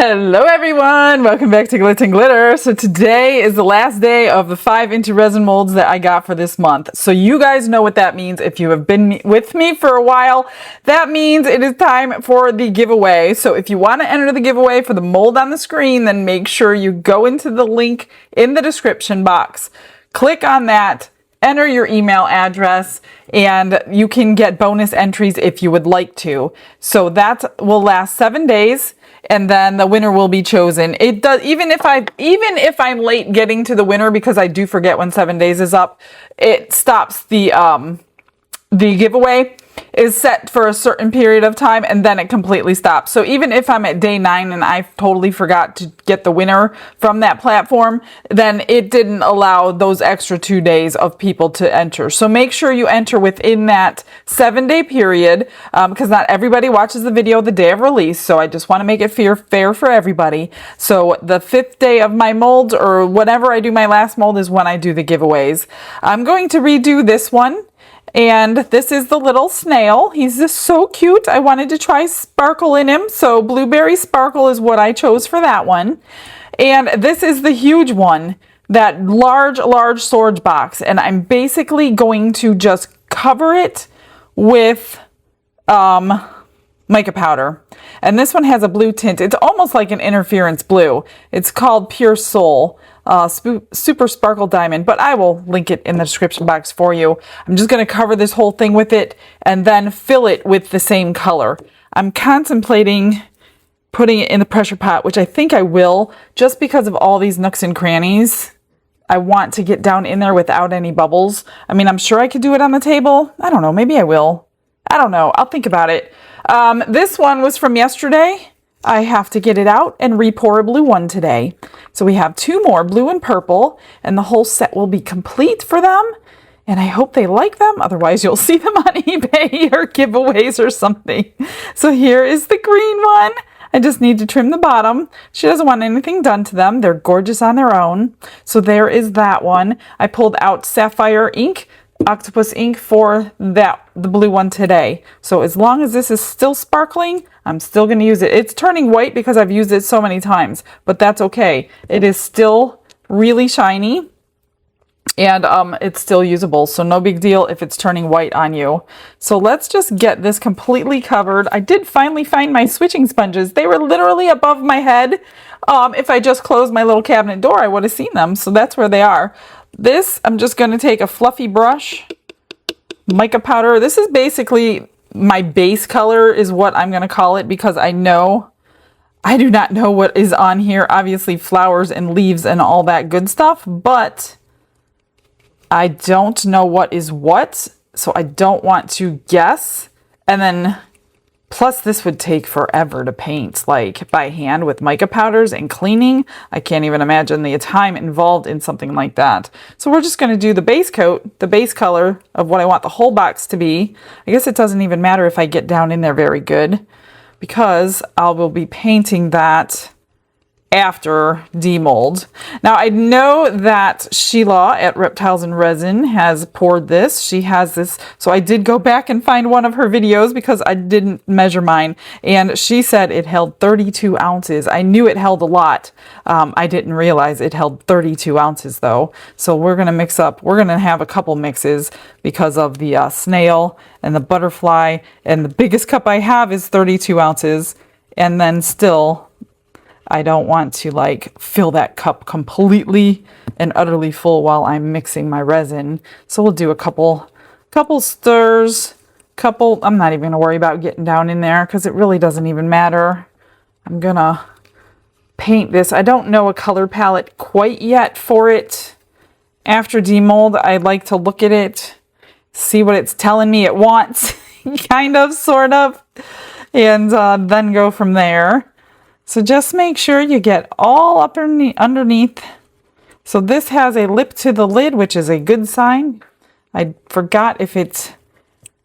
Hello everyone, welcome back to Glitz and Glitter. So today is the last day of the 5-inch resin molds that I got for this month. So you guys know what that means. If you have been with me for a while, that means it is time for the giveaway. So if you want to enter the giveaway for the mold on the screen, then make sure you go into the link in the description box. Click on that, enter your email address, and you can get bonus entries if you would like to. So that will last 7 days. And then the winner will be chosen. It does, even if I'm late getting to the winner, because I do forget when 7 days is up, it stops the giveaway is set for a certain period of time and then it completely stops. So even if I'm at day 9 and I totally forgot to get the winner from that platform, then it didn't allow those extra 2 days of people to enter. So make sure you enter within that 7-day period, because not everybody watches the video the day of release. So I just want to make it fair for everybody. So the 5th day of my molds, or whenever I do my last mold, is when I do the giveaways. I'm going to redo this one. And this is the little snail. He's just so cute. I wanted to try sparkle in him. So blueberry sparkle is what I chose for that one. And this is the huge one, that large storage box. And I'm basically going to just cover it with mica powder. And this one has a blue tint. It's almost like an interference blue. It's called Pure Soul. Super Sparkle Diamond, but I will link it in the description box for you. I'm just going to cover this whole thing with it and then fill it with the same color. I'm contemplating putting it in the pressure pot, which I think I will, just because of all these nooks and crannies. I want to get down in there without any bubbles. I mean, I'm sure I could do it on the table. I don't know. Maybe I will. I don't know. I'll think about it. This one was from yesterday. I have to get it out and re-pour a blue one today. So we have 2 more, blue and purple, and the whole set will be complete for them. And I hope they like them. Otherwise, you'll see them on eBay or giveaways or something. So here is the green one. I just need to trim the bottom. She doesn't want anything done to them. They're gorgeous on their own. So there is that one. I pulled out sapphire ink, octopus ink for the blue one today. So as long as this is still sparkling, I'm still going to use it. It's turning white because I've used it so many times, but that's okay. It is still really shiny and it's still usable. So no big deal if it's turning white on you. So let's just get this completely covered. I did finally find my switching sponges. They were literally above my head. If I just closed my little cabinet door, I would have seen them. So that's where they are. This, I'm just going to take a fluffy brush, mica powder. This is basically my base color is what I'm going to call it, because I do not know what is on here. Obviously flowers and leaves and all that good stuff, but I don't know what is what. So I don't want to guess. And then plus this would take forever to paint, like by hand with mica powders and cleaning. I can't even imagine the time involved in something like that. So we're just going to do the base coat, the base color of what I want the whole box to be. I guess it doesn't even matter if I get down in there very good, because I will be painting that after demold. Now I know that Sheila at Reptiles and Resin has poured this. She has this. So I did go back and find one of her videos because I didn't measure mine. And she said it held 32 ounces. I knew it held a lot. I didn't realize it held 32 ounces though. So we're going to mix up. We're going to have a couple mixes because of the snail and the butterfly. And the biggest cup I have is 32 ounces. And then still, I don't want to like fill that cup completely and utterly full while I'm mixing my resin. So we'll do a couple stirs, I'm not even going to worry about getting down in there because it really doesn't even matter. I'm going to paint this. I don't know a color palette quite yet for it. After demold, I like to look at it, see what it's telling me it wants, kind of, sort of, and then go from there. So just make sure you get all up underneath. So this has a lip to the lid, which is a good sign. I forgot if it's,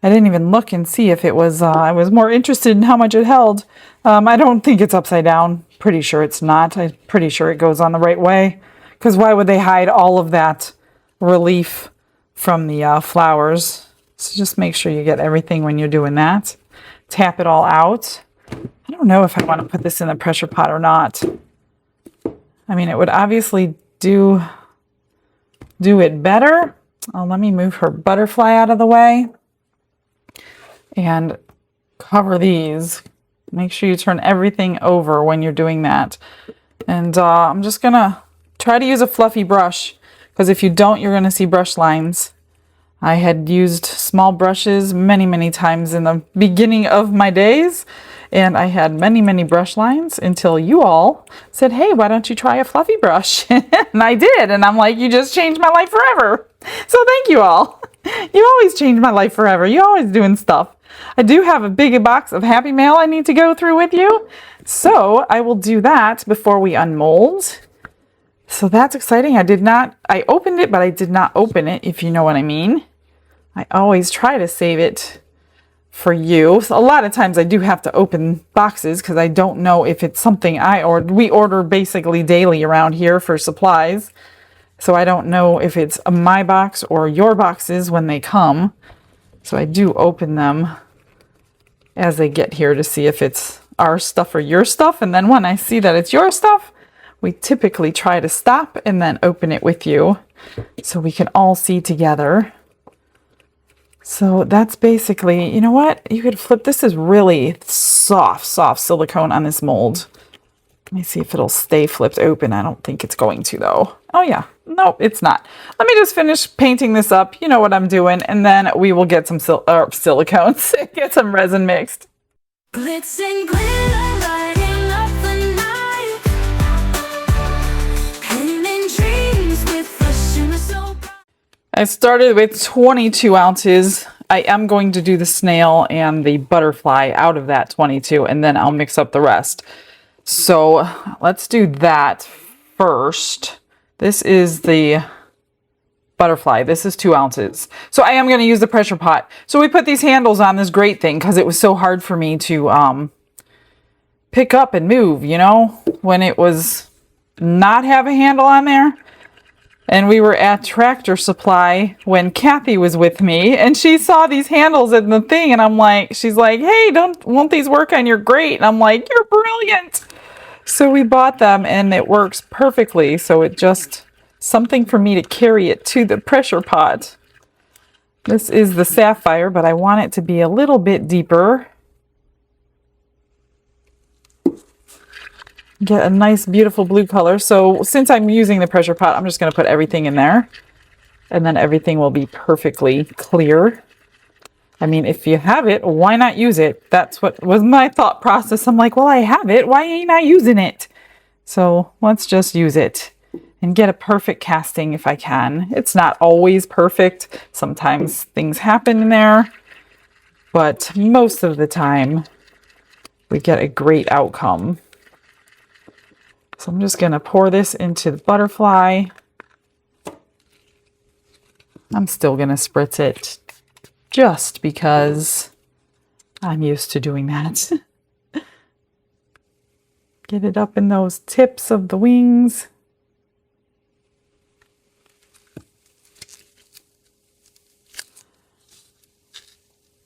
I didn't even look and see if it was, I was more interested in how much it held. I don't think it's upside down. Pretty sure it's not. I'm pretty sure it goes on the right way. Because why would they hide all of that relief from the flowers? So just make sure you get everything when you're doing that. Tap it all out. I don't know if I want to put this in the pressure pot or not. I mean, it would obviously do it better. Oh, let me move her butterfly out of the way and cover these. Make sure you turn everything over when you're doing that. And I'm just gonna try to use a fluffy brush, because if you don't, you're gonna see brush lines. I had used small brushes many times in the beginning of my days, and I had many brush lines until you all said, hey, why don't you try a fluffy brush? And I did, and I'm like, you just changed my life forever. So thank you all. You always change my life forever. You're always doing stuff. I do have a big box of Happy Mail I need to go through with you, so I will do that before we unmold. So that's exciting. I opened it, but I did not open it, if you know what I mean. I always try to save it for you. So a lot of times I do have to open boxes because I don't know if it's something we order basically daily around here for supplies. So I don't know if it's my box or your boxes when they come. So I do open them as they get here to see if it's our stuff or your stuff. And then when I see that it's your stuff, we typically try to stop and then open it with you so we can all see together. So that's basically, you know what? You could flip. This is really soft silicone on this mold. Let me see if it'll stay flipped open. I don't think it's going to though. Oh yeah, nope, it's not. Let me just finish painting this up. You know what I'm doing. And then we will get some silicones, get some resin mixed. Glitz and glitter, lighting up the night. Painting dreams with a shimmer so bright. I started with 22 ounces. I am going to do the snail and the butterfly out of that 22, and then I'll mix up the rest. So let's do that first. This is the butterfly. This is 2 ounces. So I am going to use the pressure pot. So we put these handles on this grate thing because it was so hard for me to pick up and move, you know, when it was not have a handle on there. And we were at Tractor Supply when Kathy was with me, and she saw these handles in the thing, and I'm like, she's like, hey, won't these work on your grate? And I'm like, you're brilliant. So we bought them, and it works perfectly. So it just something for me to carry it to the pressure pot. This is the sapphire, but I want it to be a little bit deeper. Get a nice, beautiful blue color. So since I'm using the pressure pot, I'm just going to put everything in there. And then everything will be perfectly clear. I mean, if you have it, why not use it? That's what was my thought process. I'm like, well, I have it. Why ain't I using it? So let's just use it and get a perfect casting if I can. It's not always perfect. Sometimes things happen in there. But most of the time, we get a great outcome. So I'm just going to pour this into the butterfly. I'm still going to spritz it just because I'm used to doing that. Get it up in those tips of the wings.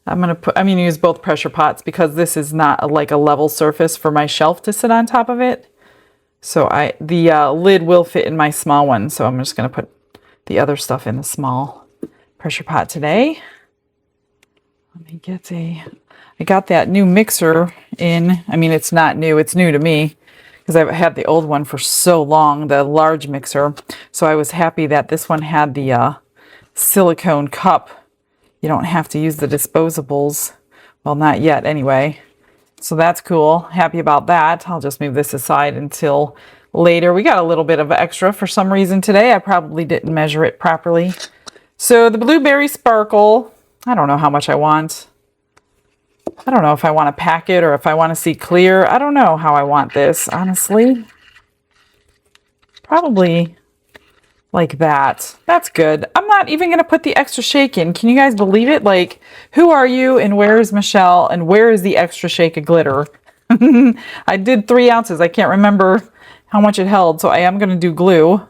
I'm gonna use both pressure pots because this is not like a level surface for my shelf to sit on top of it. So the lid will fit in my small one. So I'm just gonna put the other stuff in the small pressure pot today. Let me get I got that new mixer in. I mean, it's not new, it's new to me because I've had the old one for so long, the large mixer. So I was happy that this one had the silicone cup. You don't have to use the disposables. Well, not yet anyway. So that's cool. Happy about that. I'll just move this aside until later. We got a little bit of extra for some reason today. I probably didn't measure it properly. So the blueberry sparkle, I don't know how much I want. I don't know if I want to pack it or if I want to see clear. I don't know how I want this, honestly. Probably like that. That's good. I'm not even going to put the extra shake in. Can you guys believe it? Like, who are you and where is Michelle and where is the extra shake of glitter? I did 3 ounces. I can't remember how much it held, so I am going to do glue.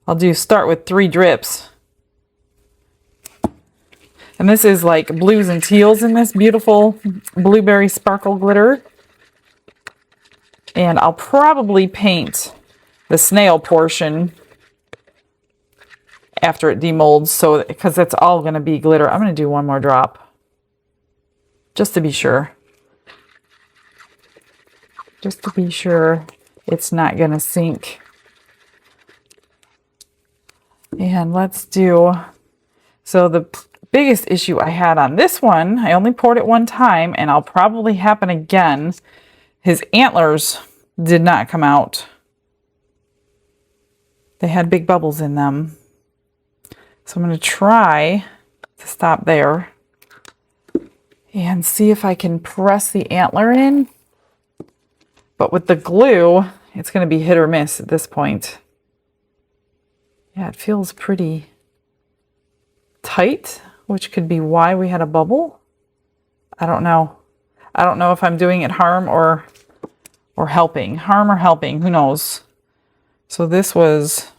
I'll start with 3 drips. And this is like blues and teals in this beautiful blueberry sparkle glitter. And I'll probably paint the snail portion after it demolds, so because that's all going to be glitter. I'm going to do one more drop just to be sure. Just to be sure it's not going to sink. And let's do, so the biggest issue I had on this one, I only poured it one time, and I'll probably happen again. His antlers did not come out. They had big bubbles in them. So I'm going to try to stop there and see if I can press the antler in. But with the glue, it's going to be hit or miss at this point. Yeah, it feels pretty tight, which could be why we had a bubble. I don't know. I don't know if I'm doing it harm or helping. Harm or helping, who knows? So this was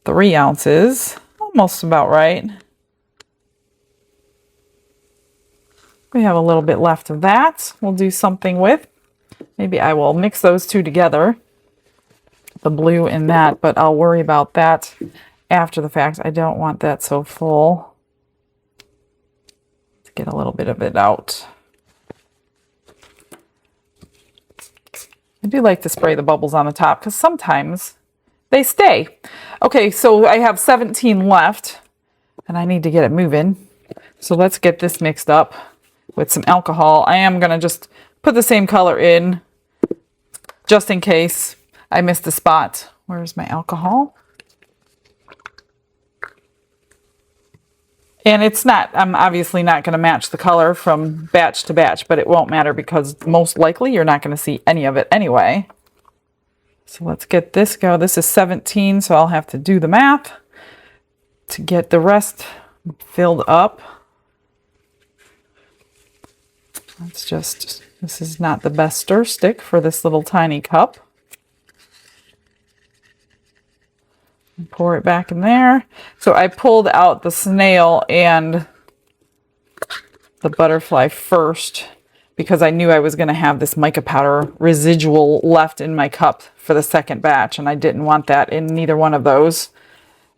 3 ounces, almost about right. We have a little bit left of that. We'll do something with. Maybe I will mix those two together, the blue and that, but I'll worry about that after the fact. I don't want that so full. Let's get a little bit of it out. I do like to spray the bubbles on the top because sometimes they stay. Okay, so I have 17 left and I need to get it moving. So let's get this mixed up with some alcohol. I am going to just put the same color in just in case I missed a spot. Where's my alcohol? And it's not, I'm obviously not going to match the color from batch to batch, but it won't matter because most likely you're not going to see any of it anyway. So let's get this go. This is 17, so I'll have to do the math to get the rest filled up. Let's just, this is not the best stir stick for this little tiny cup. Pour it back in there. So I pulled out the snail and the butterfly first because I knew I was going to have this mica powder residual left in my cup for the second batch, and I didn't want that in neither one of those.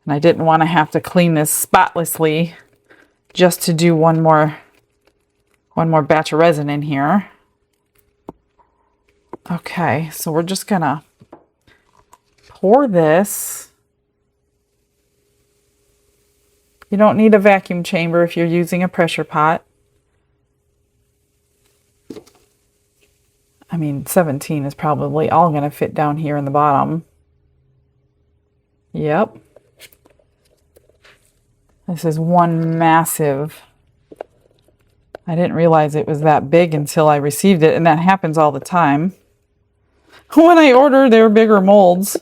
And I didn't want to have to clean this spotlessly just to do one more batch of resin in here. Okay, so we're just going to pour this. You don't need a vacuum chamber if you're using a pressure pot. I mean, 17 is probably all going to fit down here in the bottom. Yep. This is one massive. I didn't realize it was that big until I received it, and that happens all the time. When I order their bigger molds,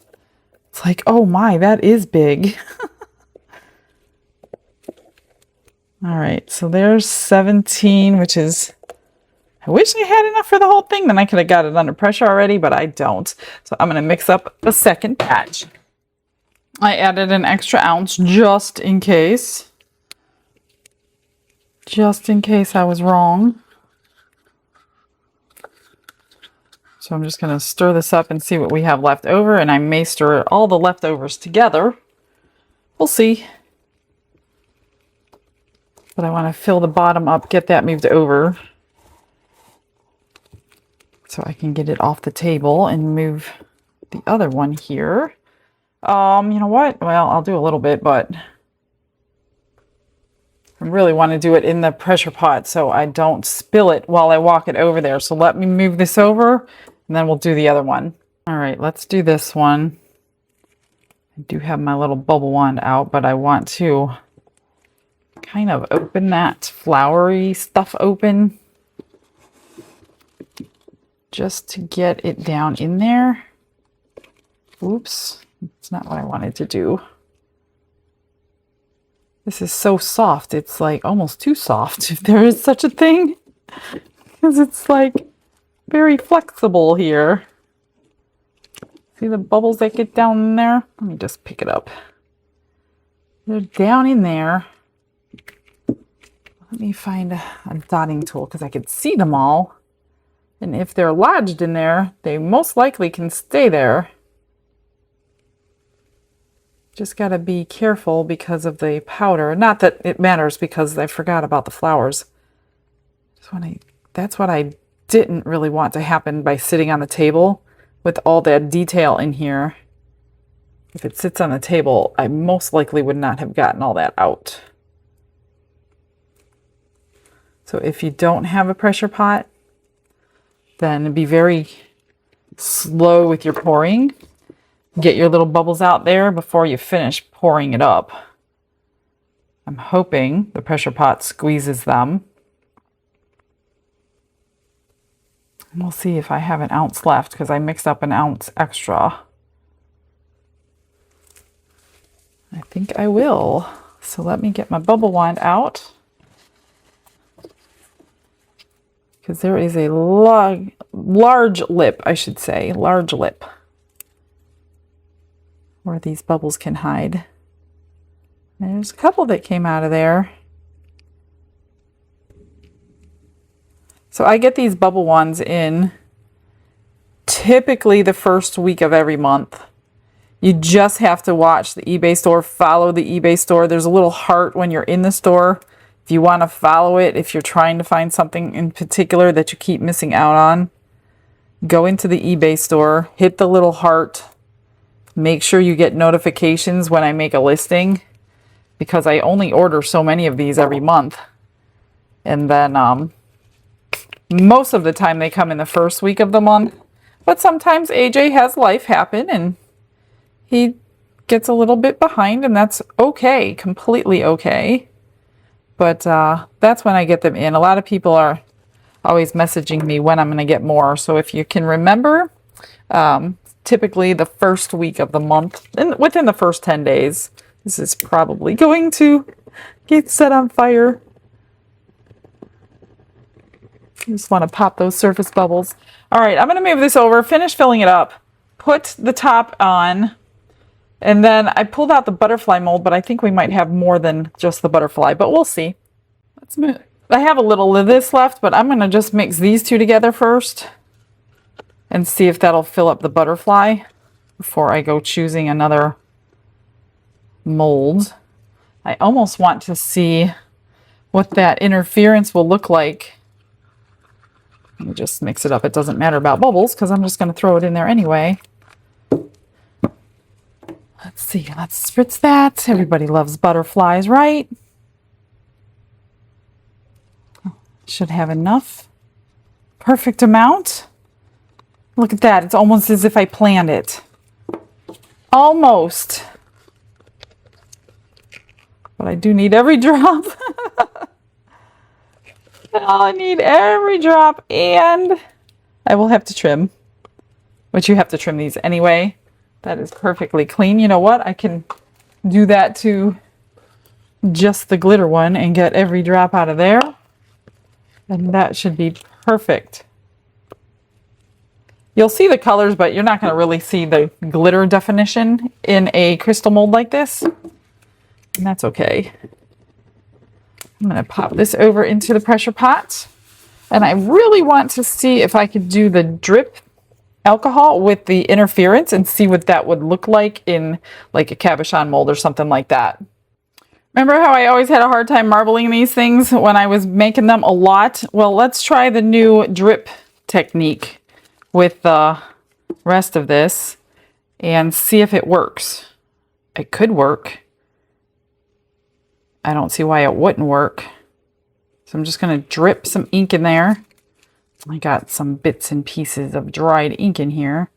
it's like, oh my, that is big. All right, so there's 17, which is, I wish I had enough for the whole thing. Then I could have got it under pressure already, but I don't. So I'm going to mix up the second batch. I added an extra ounce just in case. Just in case I was wrong. So I'm just going to stir this up and see what we have left over. And I may stir all the leftovers together. We'll see. But I want to fill the bottom up, get that moved over so I can get it off the table and move the other one here. You know what? Well, I'll do a little bit, but I really want to do it in the pressure pot so I don't spill it while I walk it over there. So let me move this over and then we'll do the other one. All right, let's do this one. I do have my little bubble wand out, but I want to kind of open that flowery stuff open just to get it down in there. Oops, it's not what I wanted to do. This is so soft. It's like almost too soft, if there is such a thing, because it's like very flexible here. See the bubbles that get down in there? Let me just pick it up. They're down in there. Let me find a dotting tool because I could see them all. And if they're lodged in there, they most likely can stay there. Just got to be careful because of the powder. Not that it matters because I forgot about the flowers. That's what I didn't really want to happen by sitting on the table with all that detail in here. If it sits on the table, I most likely would not have gotten all that out. So if you don't have a pressure pot, then be very slow with your pouring. Get your little bubbles out there before you finish pouring it up. I'm hoping the pressure pot squeezes them. And we'll see if I have an ounce left because I mixed up an ounce extra. I think I will. So let me get my bubble wand out. Because there is a large lip, I should say, large lip, where these bubbles can hide. There's a couple that came out of there. So I get these bubble wands in typically the first week of every month. You just have to watch the eBay store, follow the eBay store. There's a little heart when you're in the store. If you want to follow it, if you're trying to find something in particular that you keep missing out on, go into the eBay store, hit the little heart, make sure you get notifications when I make a listing, because I only order so many of these every month. And then most of the time they come in the first week of the month, but sometimes AJ has life happen and he gets a little bit behind, and that's okay, completely okay. But that's when I get them in. A lot of people are always messaging me when I'm going to get more. So if you can remember, typically the first week of the month, within the first 10 days, this is probably going to get set on fire. I just want to pop those surface bubbles. All right, I'm going to move this over, finish filling it up, put the top on, and then I pulled out the butterfly mold, but I think we might have more than just the butterfly, but we'll see. Let's move. I have a little of this left, but I'm going to just mix these two together first and see if that'll fill up the butterfly before I go choosing another mold. I almost want to see what that interference will look like. Let me just mix it up. It doesn't matter about bubbles because I'm just going to throw it in there anyway. Let's see. Let's spritz that. Everybody loves butterflies, right? Should have enough. Perfect amount. Look at that. It's almost as if I planned it. Almost. But I do need every drop. I need every drop, and I will have to trim. But you have to trim these anyway. That is perfectly clean. You know what? I can do that to just the glitter one and get every drop out of there. And that should be perfect. You'll see the colors, but you're not going to really see the glitter definition in a crystal mold like this. And that's okay. I'm going to pop this over into the pressure pot. And I really want to see if I could do the drip alcohol with the interference and see what that would look like in like a cabochon mold or something like that. Remember how I always had a hard time marbling these things when I was making them a lot? Well, let's try the new drip technique with the rest of this and see if it works. It could work. I don't see why it wouldn't work. So I'm just going to drip some ink in there. I got some bits and pieces of dried ink in here.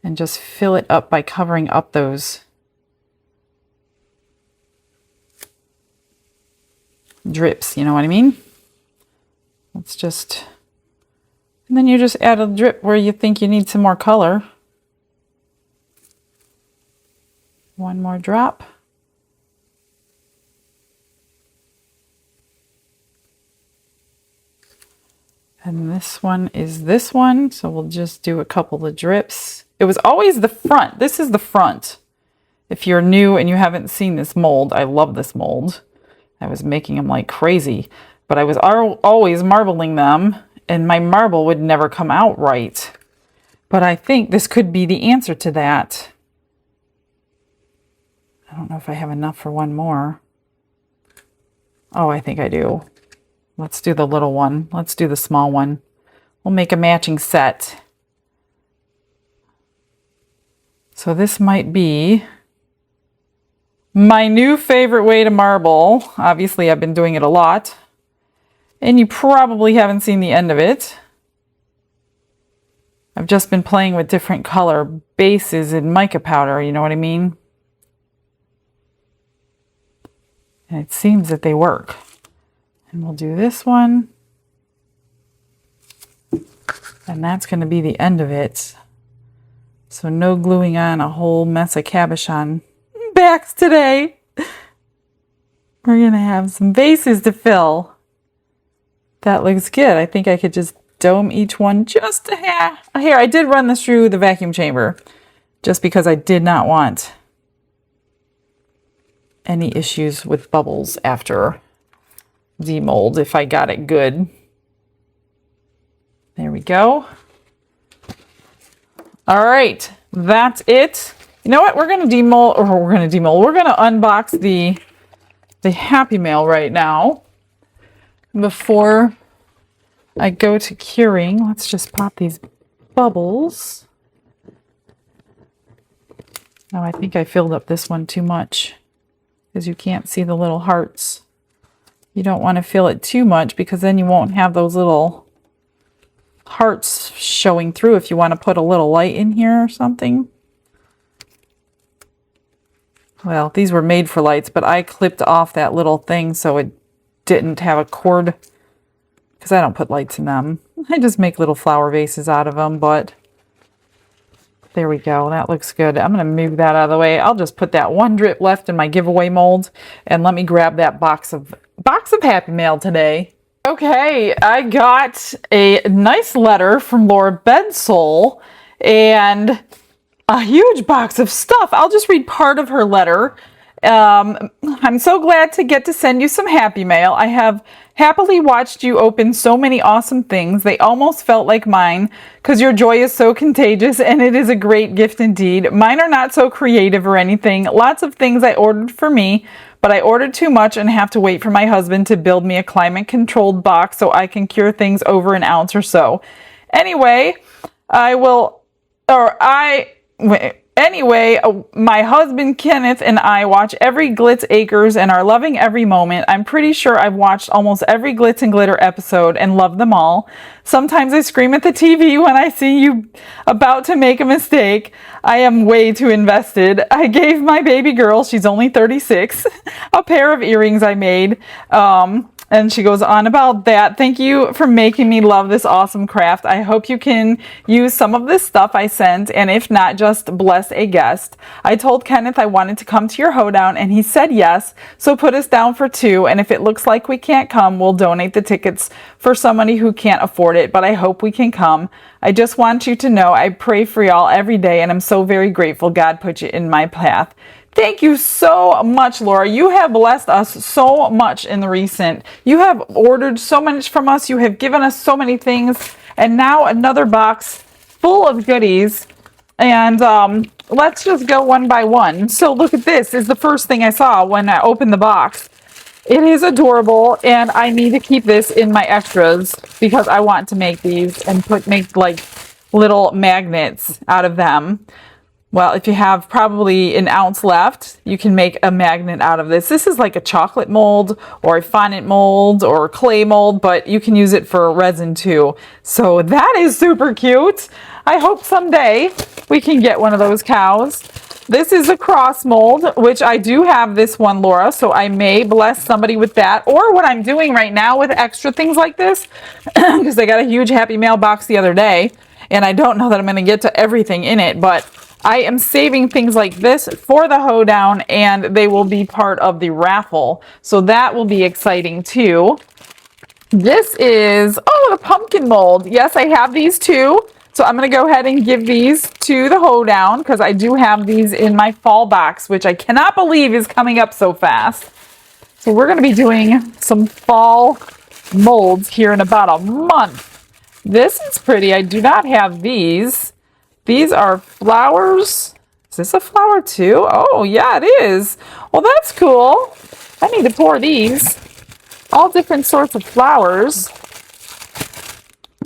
And just fill it up by covering up those drips, you know what I mean? Let's just, and then you just add a drip where you think you need some more color. One more drop. And this one is this one, so we'll just do a couple of drips. It was always the front. This is the front. If you're new and you haven't seen this mold, I love this mold. I was making them like crazy, but I was always marbling them and my marble would never come out right. But I think this could be the answer to that. I don't know if I have enough for one more. Oh, I think I do. Let's do the little one. Let's do the small one. We'll make a matching set. So this might be my new favorite way to marble. Obviously, I've been doing it a lot. And you probably haven't seen the end of it. I've just been playing with different color bases in mica powder, you know what I mean? And it seems that they work. And we'll do this one. And that's going to be the end of it. So no gluing on a whole mess of cabochon backs today. We're going to have some bases to fill. That looks good. I think I could just dome each one just a hair. I did run this through the vacuum chamber just because I did not want any issues with bubbles after demold if I got it good. There we go. All right, that's it. You know what? We're going to demold, or we're going to demold. We're going to unbox the Happy Mail right now. Before I go to curing, let's just pop these bubbles. Oh, I think I filled up this one too much because you can't see the little hearts. You don't want to fill it too much because then you won't have those little hearts showing through if you want to put a little light in here or something. Well, these were made for lights, but I clipped off that little thing so it didn't have a cord because I don't put lights in them. I just make little flower vases out of them, but there we go. That looks good. I'm going to move that out of the way. I'll just put that one drip left in my giveaway mold and let me grab that box of Happy Mail today. Okay, I got a nice letter from Laura Bedsole and a huge box of stuff. I'll just read part of her letter. I'm so glad to get to send you some Happy Mail. I have happily watched you open so many awesome things. They almost felt like mine because your joy is so contagious and it is a great gift indeed. Mine are not so creative or anything. Lots of things I ordered for me, but I ordered too much and have to wait for my husband to build me a climate-controlled box so I can cure things over an ounce or so. Anyway, my husband Kenneth and I watch every Glitz Acres and are loving every moment. I'm pretty sure I've watched almost every Glitz and Glitter episode and love them all. Sometimes I scream at the TV when I see you about to make a mistake. I am way too invested. I gave my baby girl, she's only 36, a pair of earrings I made. And she goes on about that. Thank you for making me love this awesome craft. I hope you can use some of this stuff I sent, and if not, just bless a guest. I told Kenneth I wanted to come to your hoedown, and he said yes, so put us down for 2, and if it looks like we can't come, we'll donate the tickets for somebody who can't afford it, but I hope we can come. I just want you to know I pray for y'all every day, and I'm so very grateful God put you in my path. Thank you so much, Laura. You have blessed us so much in the recent. You have ordered so much from us. You have given us so many things. And now another box full of goodies. And let's just go one by one. So look at this. Is the first thing I saw when I opened the box. It is adorable. And I need to keep this in my extras because I want to make these and make like little magnets out of them. Well, if you have probably an ounce left, you can make a magnet out of this. This is like a chocolate mold or a fondant mold or clay mold, but you can use it for resin too. So that is super cute. I hope someday we can get one of those cows. This is a cross mold, which I do have this one, Laura, so I may bless somebody with that. Or what I'm doing right now with extra things like this, because I got a huge Happy Mail box the other day, and I don't know that I'm going to get to everything in it, but I am saving things like this for the hoedown, and they will be part of the raffle. So that will be exciting too. This is, the pumpkin mold. Yes, I have these too. So I'm going to go ahead and give these to the hoedown because I do have these in my fall box, which I cannot believe is coming up so fast. So we're going to be doing some fall molds here in about a month. This is pretty. I do not have these. These are flowers. Is this a flower too? Oh, yeah, it is. Well, that's cool. I need to pour these. All different sorts of flowers.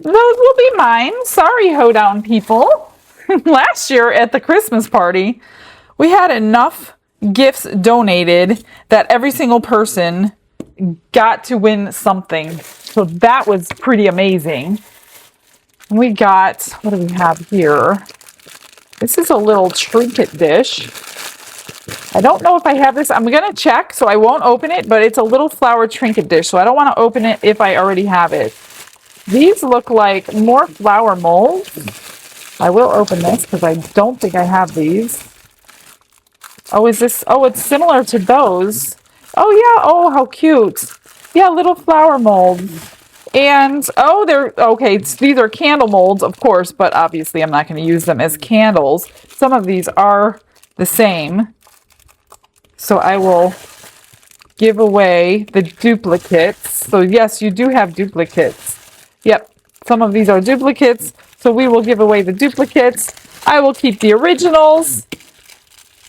Those will be mine. Sorry, hoedown people. Last year at the Christmas party, we had enough gifts donated that every single person got to win something. So that was pretty amazing. We got, what do we have here? This is a little trinket dish. I don't know if I have this. I'm going to check, so I won't open it, but it's a little flower trinket dish, so I don't want to open it if I already have it. These look like more flower molds. I will open this because I don't think I have these. Oh, is this? Oh, it's similar to those. Oh, yeah. Oh, how cute. Yeah, little flower molds. And, oh, they're, okay, these are candle molds, of course, but obviously I'm not going to use them as candles. Some of these are the same. So I will give away the duplicates. So, yes, you do have duplicates. Yep, some of these are duplicates. So we will give away the duplicates. I will keep the originals.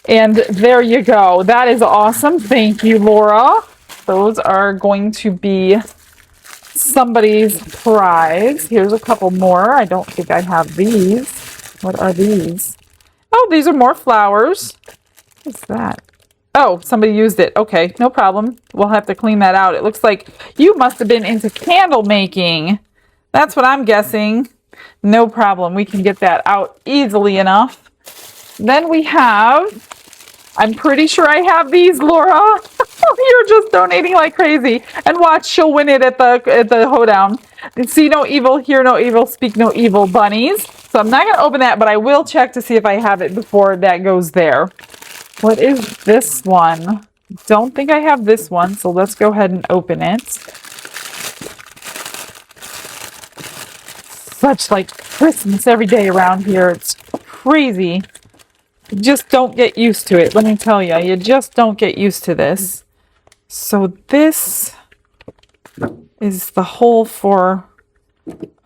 And there you go. That is awesome. Thank you, Laura. Those are going to be somebody's prize. Here's a couple more. I don't think I have these. What are these? Oh, these are more flowers. What's that? Oh, somebody used it. Okay, no problem. We'll have to clean that out. It looks like you must have been into candle making. That's what I'm guessing. No problem. We can get that out easily enough. Then we have, I'm pretty sure I have these, Laura. You're just donating like crazy. And watch, she'll win it at the hoedown. See no evil, hear no evil, speak no evil, bunnies. So I'm not going to open that, but I will check to see if I have it before that goes there. What is this one? Don't think I have this one, so let's go ahead and open it. Such like Christmas every day around here. It's crazy. You just don't get used to it. Let me tell you, you just don't get used to this. So this is the hole for,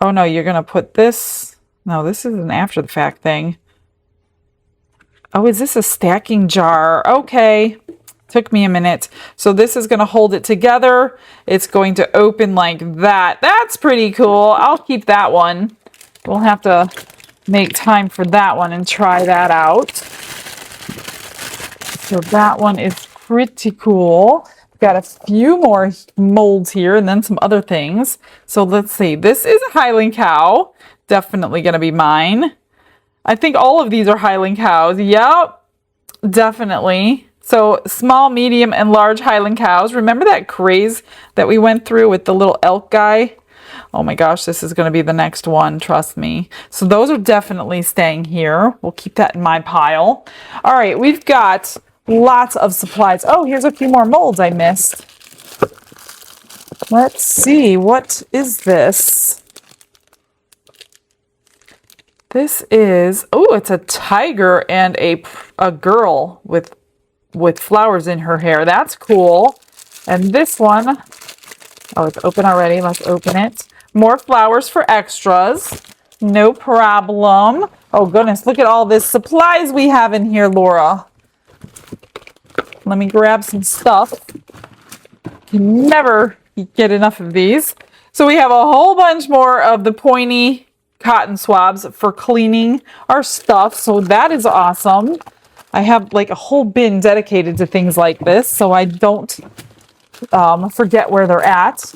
oh no, you're going to put this. No, this is an after the fact thing. Oh, is this a stacking jar? Okay. Took me a minute. So this is going to hold it together. It's going to open like that. That's pretty cool. I'll keep that one. We'll have to make time for that one and try that out. So that one is pretty cool. Got a few more molds here and then some other things. So let's see. This is a Highland cow. Definitely going to be mine. I think all of these are Highland cows. Yep, definitely. So small, medium, and large Highland cows. Remember that craze that we went through with the little elk guy? Oh my gosh, this is going to be the next one, trust me. So those are definitely staying here. We'll keep that in my pile. All right, we've got lots of supplies. Oh, here's a few more molds I missed. Let's see, what is this? This is, oh, it's a tiger and a girl with flowers in her hair. That's cool. And this one, oh, it's open already. Let's open it. More flowers for extras. No problem. Oh, goodness. Look at all this supplies we have in here, Laura. Let me grab some stuff. Can never get enough of these. So we have a whole bunch more of the pointy cotton swabs for cleaning our stuff. So that is awesome. I have like a whole bin dedicated to things like this, so I don't forget where they're at.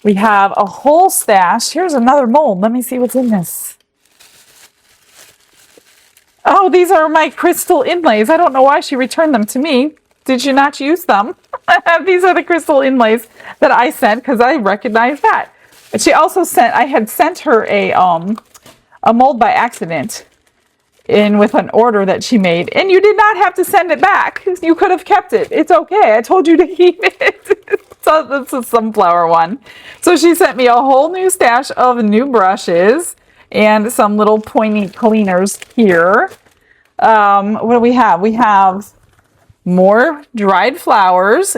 We have a whole stash. Here's another mold. Let me see what's in this. Oh, these are my crystal inlays. I don't know why she returned them to me. Did you not use them? These are the crystal inlays that I sent because I recognize that. And she also sent, I had sent her a mold by accident in with an order that she made, and you did not have to send it back. You could have kept it. It's okay. I told you to keep it. So this is a sunflower one. So she sent me a whole new stash of new brushes and some little pointy cleaners here. What do we have? We have more dried flowers.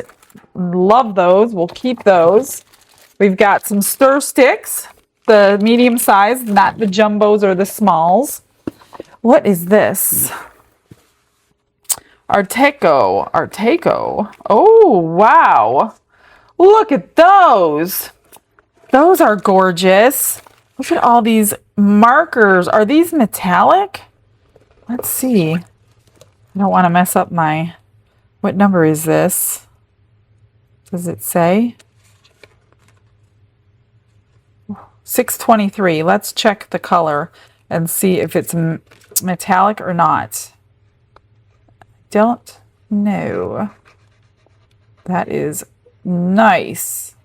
Love those. We'll keep those. We've got some stir sticks. the medium size, not the jumbos or the smalls. What is this? Arteco. Oh, wow. Look at those. Those are gorgeous. Look at all these markers. Are these metallic? Let's see. I don't want to mess up my... What number is this? Does it say? 623. Let's check the color and see if it's metallic or not. Don't know. That is nice.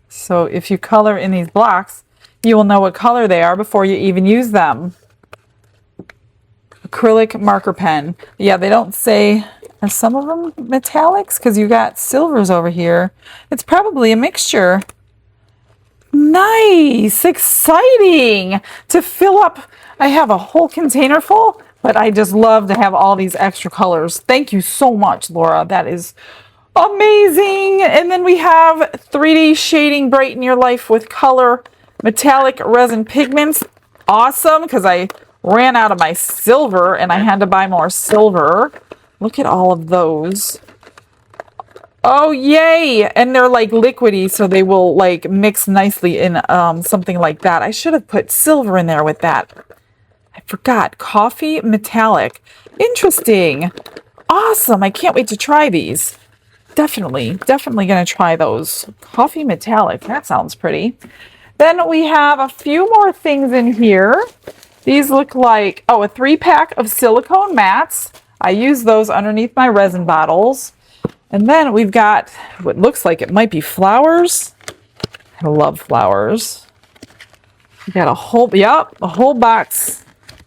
So if you color in these blocks, you will know what color they are before you even use them. Acrylic marker pen. Yeah, they don't say, are some of them metallics? Because you got silvers over here. It's probably a mixture. Nice, exciting to fill up. I have a whole container full, but I just love to have all these extra colors. Thank you so much, Laura. That is amazing. And then we have 3D shading, brighten your life with color, metallic resin pigments. Awesome, because I ran out of my silver and I had to buy more silver. Look at all of those. Oh, yay! And they're like liquidy, so they will like mix nicely in something like that. I should have put silver in there with that. I forgot. Coffee metallic. Interesting. Awesome. I can't wait to try these. Definitely going to try those. Coffee metallic. That sounds pretty. Then we have a few more things in here. These look like, oh, a 3-pack of silicone mats. I use those underneath my resin bottles. And then we've got what looks like it might be flowers. I love flowers. We got a whole box.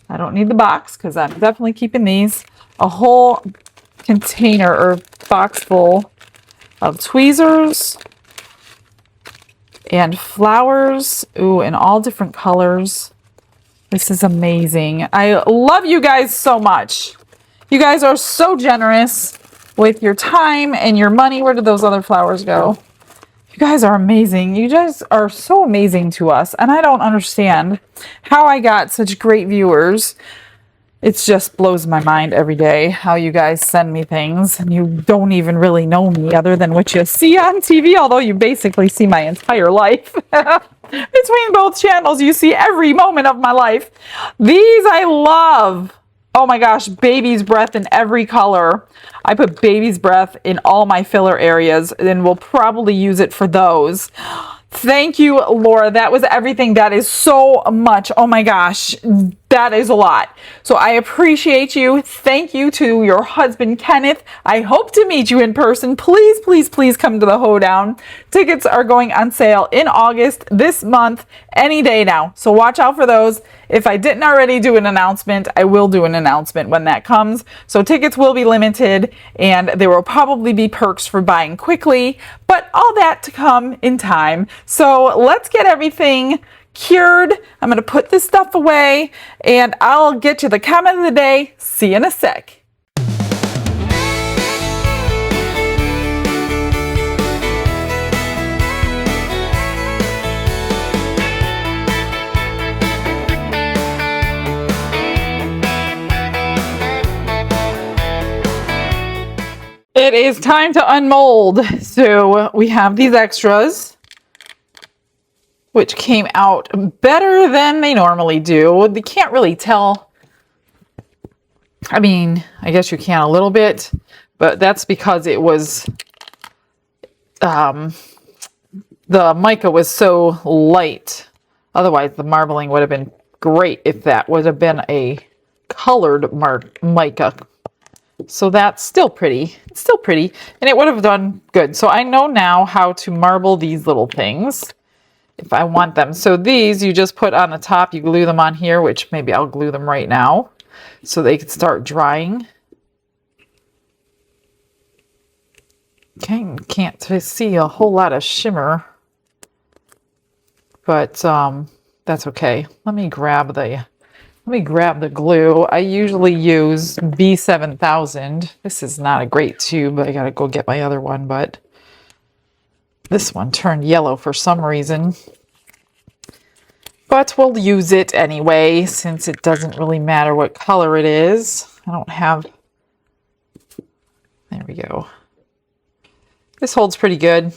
I don't need the box because I'm definitely keeping these. A whole container or box full of tweezers and flowers. Ooh, in all different colors. This is amazing. I love you guys so much. You guys are so generous with your time and your money. Where did those other flowers go? You guys are amazing. You guys are so amazing to us. And I don't understand how I got such great viewers. It just blows my mind every day how you guys send me things and you don't even really know me other than what you see on TV, although you basically see my entire life. Between both channels, you see every moment of my life. These I love. Oh my gosh, baby's breath in every color. I put baby's breath in all my filler areas and we'll probably use it for those. Thank you, Laura. That was everything. That is so much. Oh my gosh, that is a lot. So I appreciate you. Thank you to your husband, Kenneth. I hope to meet you in person. Please, please, please come to the hoedown. Tickets are going on sale in August this month, any day now. So watch out for those. If I didn't already do an announcement, I will do an announcement when that comes. So tickets will be limited and there will probably be perks for buying quickly, but all that to come in time. So let's get everything cured. I'm going to put this stuff away and I'll get to the comment of the day. See you in a sec. It is time to unmold. So we have these extras, which came out better than they normally do. They can't really tell. I mean, I guess you can a little bit, but that's because it was, the mica was so light. Otherwise, the marbling would have been great if that would have been a colored mica. So that's still pretty. It's still pretty, and it would have done good. So I know now how to marble these little things if I want them. So these you just put on the top, you glue them on here, which maybe I'll glue them right now so they can start drying. Can't see a whole lot of shimmer, but that's okay. Let me grab the glue. I usually use B7000. This is not a great tube. I gotta go get my other one, but this one turned yellow for some reason. But we'll use it anyway, since it doesn't really matter what color it is. I don't have... There we go. This holds pretty good.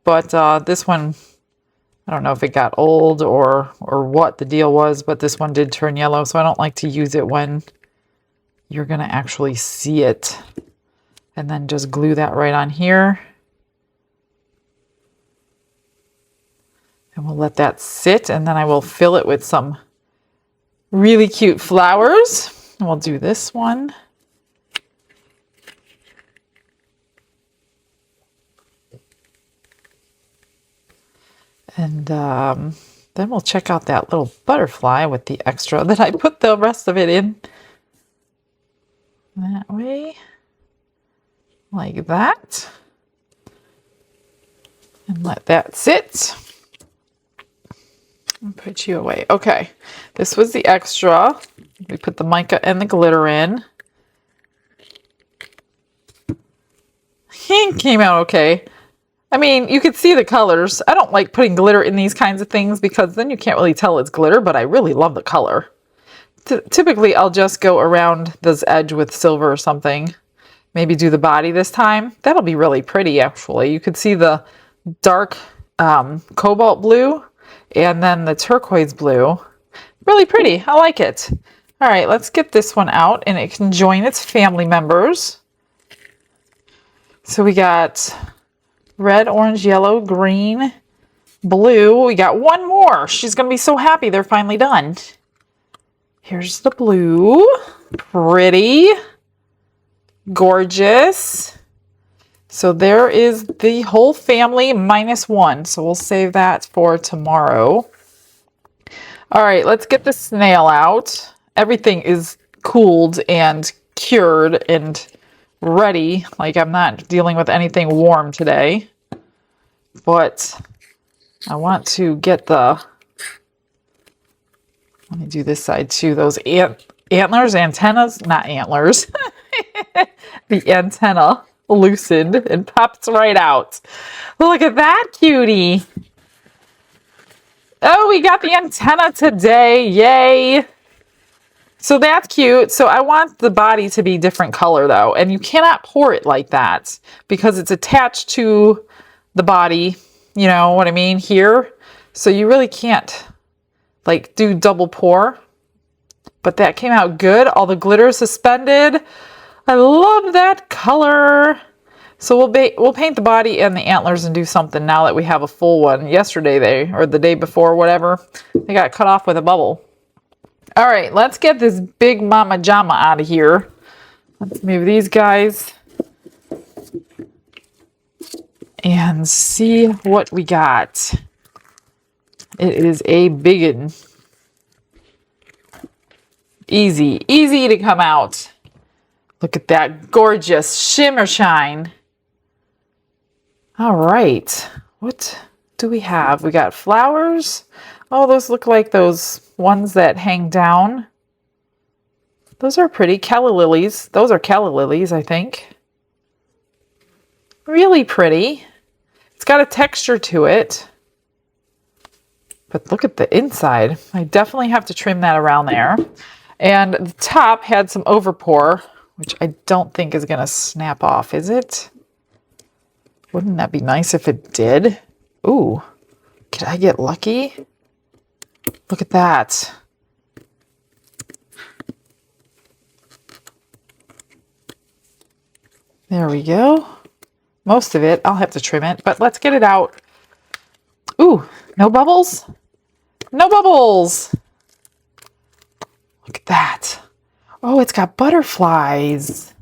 But this one, I don't know if it got old or what the deal was, but this one did turn yellow, so I don't like to use it when you're going to actually see it. And then just glue that right on here. And we'll let that sit, and then I will fill it with some really cute flowers. And we'll do this one. And then we'll check out that little butterfly with the extra that I put the rest of it in. That way. Like that. And let that sit. And put you away. Okay, this was the extra. We put the mica and the glitter in. It came out okay. I mean, you could see the colors. I don't like putting glitter in these kinds of things because then you can't really tell it's glitter, but I really love the color. Typically, I'll just go around this edge with silver or something. Maybe do the body this time. That'll be really pretty, actually. You could see the dark cobalt blue and then the turquoise blue. Really pretty. I like it. All right, let's get this one out, and it can join its family members. So we got red, orange, yellow, green, blue. We got one more. She's going to be so happy they're finally done. Here's the blue. Pretty. Gorgeous. So there is the whole family minus one. So we'll save that for tomorrow. All right, let's get the snail out. Everything is cooled and cured and ready. Like, I'm not dealing with anything warm today. But I want to get the... Let me do this side too. Those antennas, not antlers. The antenna loosened and pops right out. Look at that cutie. Oh, we got the antenna today. Yay. So that's cute. So I want the body to be different color though. And you cannot pour it like that because it's attached to the body. You know what I mean? Here. So you really can't like do double pour. But that came out good. All the glitter suspended. I love that color. So we'll paint the body and the antlers and do something now that we have a full one. Yesterday or the day before, whatever, they got cut off with a bubble. All right, let's get this big mama jama out of here. Let's move these guys and see what we got. It is a biggin. Easy to come out. Look at that gorgeous shimmer shine. All right, what do we have? We got flowers. Oh, those look like those ones that hang down. Those are pretty. Calla lilies. Those are calla lilies, I think. Really pretty. It's got a texture to it. But look at the inside. I definitely have to trim that around there. And the top had some overpour, which I don't think is going to snap off, is it? Wouldn't that be nice if it did? Ooh, could I get lucky? Look at that. There we go. Most of it, I'll have to trim it, but let's get it out. Ooh, no bubbles? No bubbles! Look at that. Oh, it's got butterflies.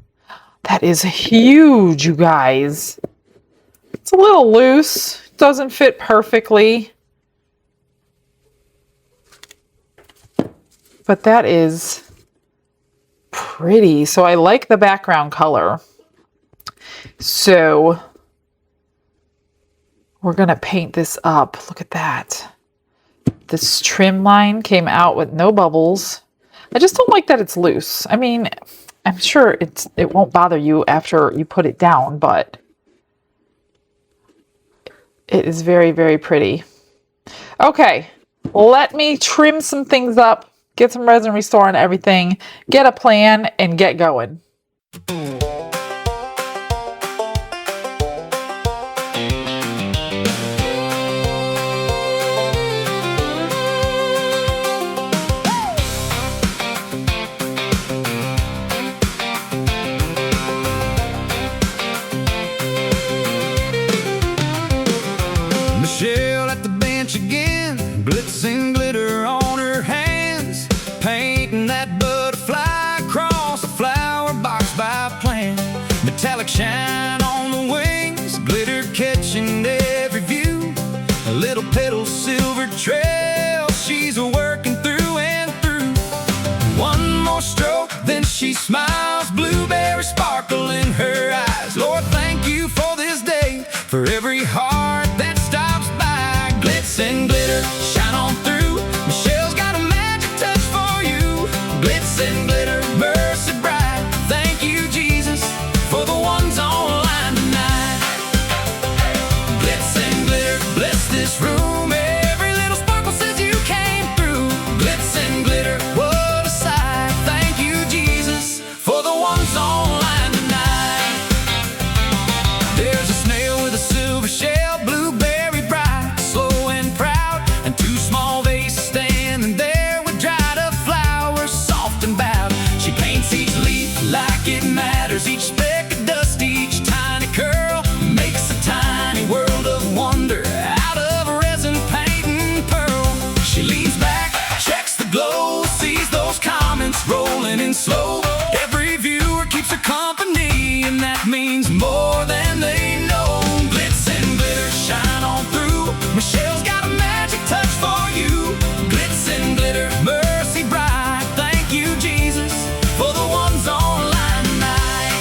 That is huge, you guys. It's a little loose. Doesn't fit perfectly. But that is pretty. So I like the background color. So we're going to paint this up. Look at that. This trim line came out with no bubbles. I just don't like that it's loose. I mean, I'm sure it won't bother you after you put it down, but it is very, very pretty. Okay, let me trim some things up, get some resin restore on everything, get a plan, and get going. Michelle at the bench again, glitz and glitter on her hands, painting that butterfly across a flower box by plan. Metallic shine on the wings, glitter catching every view. A little petal silver trail she's working through and through. One more stroke, then she smiles, blueberry sparkle in her eyes. Lord, thank you for this day, for every heart that stops by. Glitz and glitter, shine on through. Michelle's got a magic touch for you. Glitz and glitter, mercy bright. Thank you, Jesus, for the ones online tonight. Glitz and glitter, bless this room. Every little sparkle says you came through. Glitz and glitter, what a sight. Thank you, Jesus, for the ones online tonight. There's a snail with a silver shell, blueberry bright, slow and proud, and two small vases standing there with dried up flowers, soft and bowed. She paints each leaf like it matters, each speck of dust, each tiny curl makes a tiny world of wonder out of resin, paint, and pearl. She leans back, checks the glow, sees those comments rolling in slow. Every viewer keeps her company, and that means more than they know. Glitz and glitter, shine on through. Michelle's got a magic touch for you. Glitz and glitter, mercy bright. Thank you, Jesus, for the ones online tonight.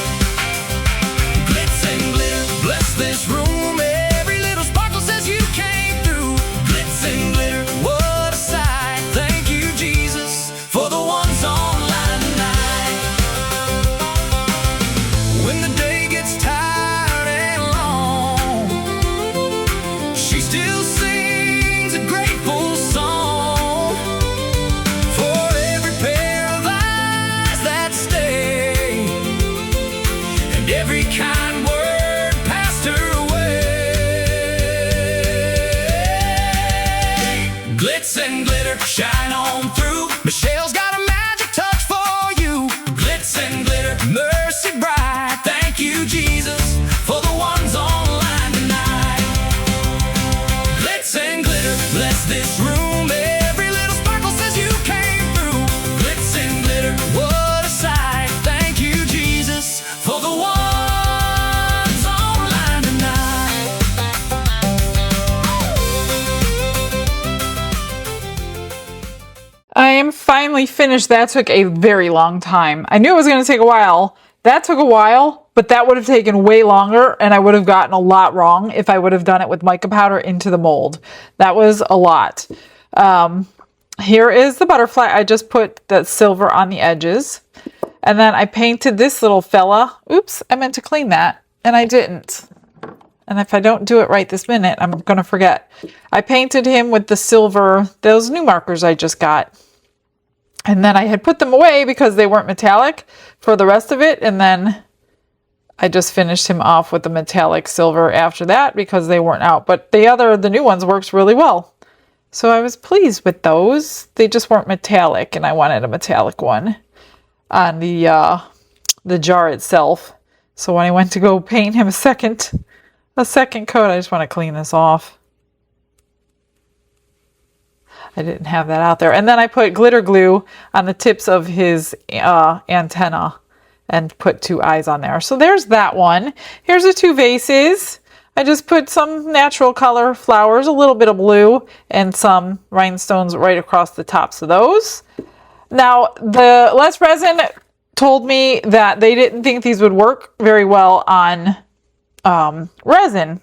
Glitz and glitter, bless this room. Every little sparkle says you came through. Glitz and glitter, what a sight. Thank you, Jesus, for the ones online tonight. When the day gets tired and long, she still sings a grateful song for every pair of eyes that stay, and every kind word passed her way. Glitz and glitter, shine on through. Michelle's got a magic touch for you. Glitz and glitter, mercy bright. Thank you, Jesus, for the ones online tonight. Glitz and glitter, bless this room. Every little sparkle says you came through. Glitz and glitter, what a sight. Thank you, Jesus, for the ones online tonight. I am finally finished. That took a very long time. I knew it was going to take a while. That took a while, but that would have taken way longer, and I would have gotten a lot wrong if I would have done it with mica powder into the mold. That was a lot. Here is the butterfly. I just put that silver on the edges, and then I painted this little fella. Oops, I meant to clean that, and I didn't. And if I don't do it right this minute, I'm going to forget. I painted him with the silver, those new markers I just got. And then I had put them away because they weren't metallic for the rest of it. And then I just finished him off with the metallic silver after that because they weren't out. But the new ones works really well. So I was pleased with those. They just weren't metallic, and I wanted a metallic one on the jar itself. So when I went to go paint him a second coat, I just want to clean this off. I didn't have that out there. And then I put glitter glue on the tips of his antenna and put two eyes on there. So there's that one. Here's the two vases. I just put some natural color flowers, a little bit of blue, and some rhinestones right across the tops of those. Now, the Les Resin told me that they didn't think these would work very well on resin,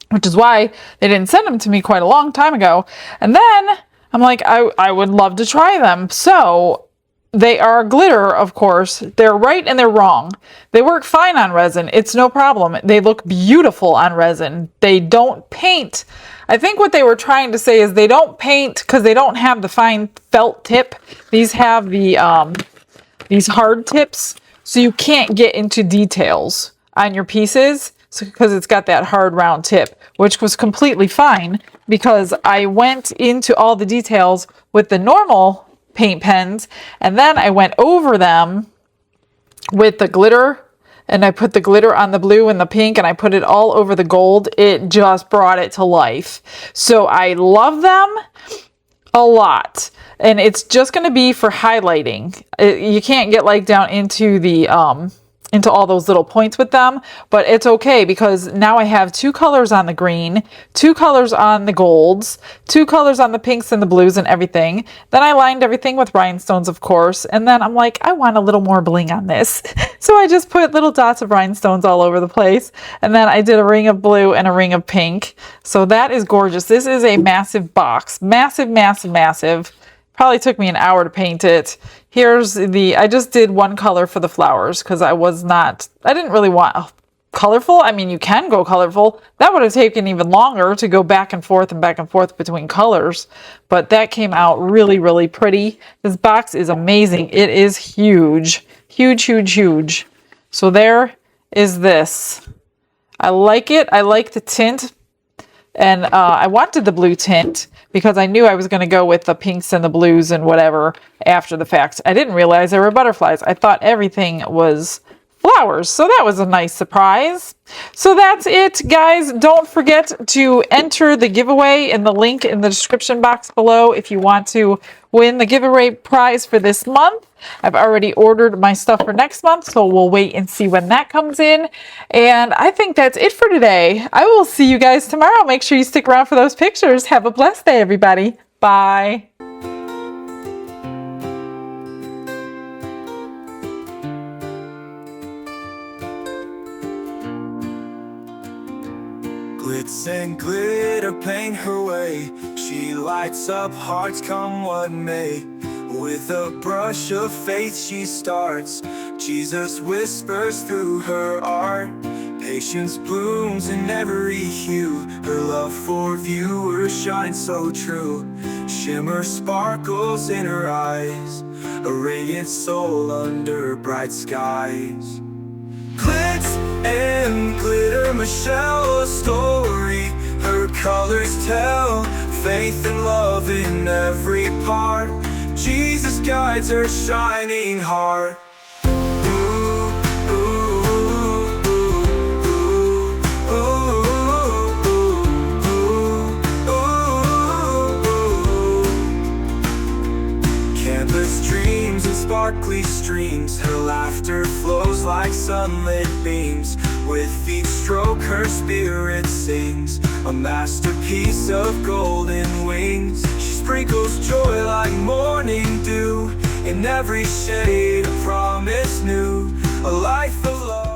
which is why they didn't send them to me quite a long time ago. And then I'm like, I would love to try them. So They are glitter, of course. They're right and they're wrong. They work fine on resin. It's no problem. They look beautiful on resin. They don't paint. I think what they were trying to say is they don't paint because they don't have the fine felt tip. These have the these hard tips, so you can't get into details on your pieces because it's got that hard round tip, which was completely fine because I went into all the details with the normal paint pens, and then I went over them with the glitter, and I put the glitter on the blue and the pink, and I put it all over the gold. It just brought it to life. So I love them a lot, and it's just going to be for highlighting. You can't get like down into the into all those little points with them, but it's okay because now I have 2 colors on the green, 2 colors on the golds, 2 colors on the pinks and the blues and everything. Then I lined everything with rhinestones, of course, and then I'm like, I want a little more bling on this. So I just put little dots of rhinestones all over the place, and then I did a ring of blue and a ring of pink. So that is gorgeous. This is a massive box. Massive, massive, massive. Probably took me an hour to paint it. Here's the, I just did 1 color for the flowers because I didn't really want colorful. I mean, you can go colorful. That would have taken even longer to go back and forth between colors. But that came out really, really pretty. This box is amazing. It is huge. Huge, huge, huge. So there is this. I like it. I like the tint. And I wanted the blue tint because I knew I was going to go with the pinks and the blues and whatever after the fact. I didn't realize there were butterflies. I thought everything was flowers. So that was a nice surprise. So that's it, guys. Don't forget to enter the giveaway in the link in the description box below if you want to win the giveaway prize for this month. I've already ordered my stuff for next month, so we'll wait and see when that comes in. And I think that's it for today. I will see you guys tomorrow. Make sure you stick around for those pictures. Have a blessed day, everybody. Bye. Glitz and glitter paint her way. She lights up hearts come what may. With a brush of faith she starts. Jesus whispers through her art. Patience blooms in every hue. Her love for viewers shines so true. Shimmer sparkles in her eyes. A radiant soul under bright skies. Glitz and glitter, Michelle, a story. Her colors tell faith and love in every part. Jesus guides her shining heart. Ooh, ooh, ooh, ooh, ooh, ooh, ooh. Canvas dreams and sparkly streams. Her laughter flows like sunlit beams. With each stroke her spirit sings. A masterpiece of golden wings. She sprinkles joy like morning dew. In every shade a promise new. A life of love.